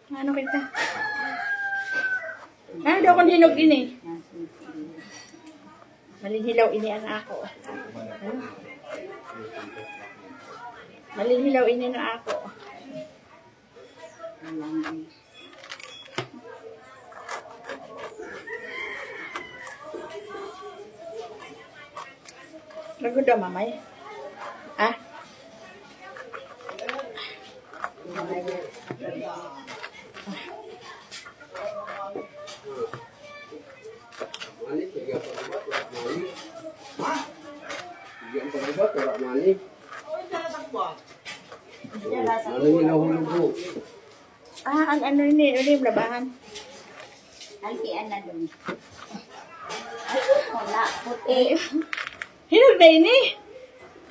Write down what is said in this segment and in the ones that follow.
Ano kita? Ano daw kung hinog ini? Malihilaw ini ang ako. Malihilaw ini na ako. Lago daw mamay. Ah? Mani, bigyan pa ba? Wala mani. Ha? Bigyan pa ba? Wala mani. Ano yung nahulog mo? Ah, ano ini? Ano yung labahan? Antian na dun. Ay, wala. Puti. Hinog na ini.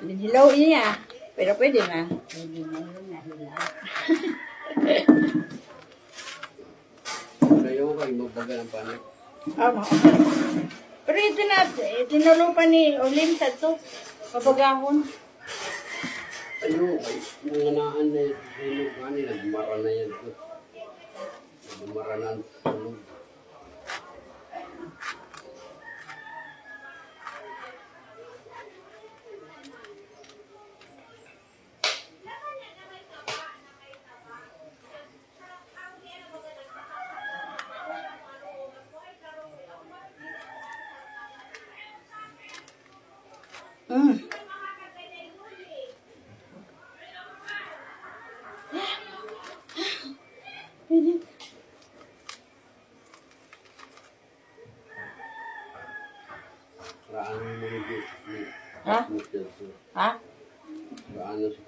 Hilaw ini ah. Pero pwede na. Pwede na yun, nahilaw. Ano yung kayo magbaga ng panik? Ama. Pero ito na, tinulupan ni Olim sa to. Pabagahon. Ano, ay, nanganaan na yung kanila, gumara na yan. Gumara na ang tulog. Mm. Raan mo rin ni Ha? Ha? Raan si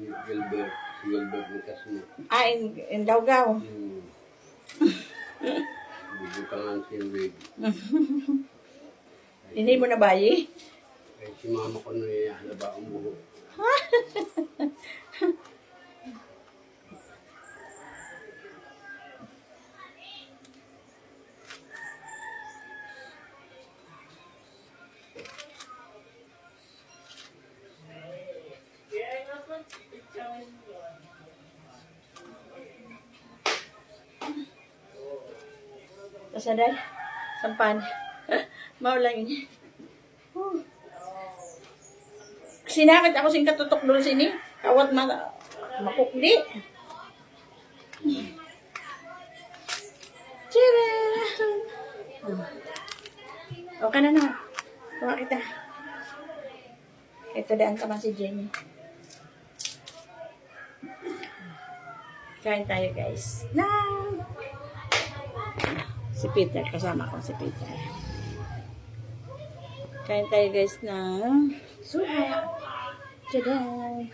Gilbert. Si Gilbert ng Kasmo. Ah, in Dawgaw. Bubutangan si Rig. Hindi mo na bayi? Ay, si mama ko na yan, halaba ang buhok. Kasaday? Sampan. Maulang ini. Sinakit ako sing katutok doon sini. Kawat makukdi. Tira! Okay na na. Tuwa kita. Ito daan ka man si Jenny. Kain tayo guys. Na! Si Peter, kasama ko si Peter. Kain tayo guys ng suha. Today.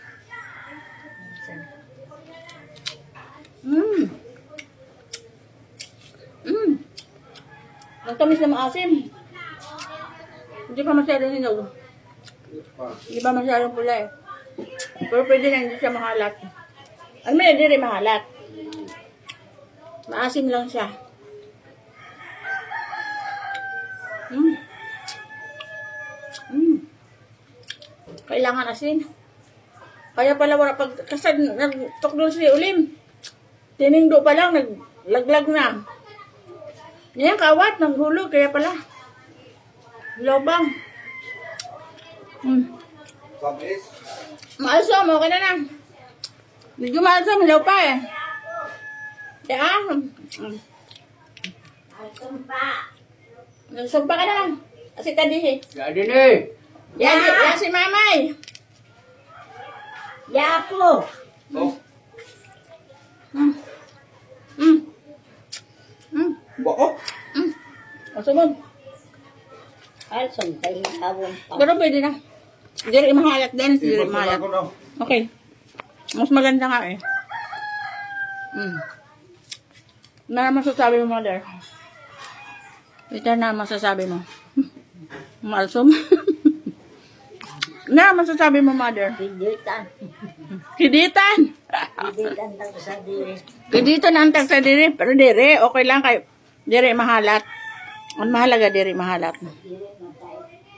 Ang tamis na maasim. Hindi pa masyadong hinog. Hindi pa masyadong pula eh. Pero pwede na hindi siya mahalat. Ano may hindi rin mahalat. Maasim lang siya. Kailangan asin. Kaya pala wala pag kasad nagtukdol si Ulim. Tiningdo pa lang naglaglag na. Yan kawat naghulog kaya pala. Lobang. Maalsom, okay na lang. Medyo maalsom, hilaw pa eh. Yan. Sumpa. Sumpa ka na lang. Kasi tadi eh. Jadi nih. Yan si Mamay. Yapo. Oh, bako. Masumog. Ay, sumpay tawon pa. Pero pwede na. Hindi rin mahalat din. Hindi rin mahalat. Okay. Mas maganda nga eh. Na masasabi mo, mother? Ito na masasabi mo. Malsum. Na masasabi mo, mother? Piditan. Kiditan. Piditan lang sa diri. Kiditan ang tag sa diri. Pero diri, okay lang kayo. Diri mahalat. Ang mahalaga diri mahalat.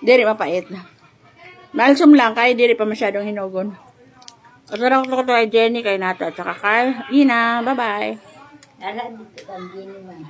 Diri mapait na. Malsum lang kay diri pa masyadong hinugon. At sarang ko kay Jenny, kay Nata, at saka kay Ina. Bye-bye. Ala dito kang gini man.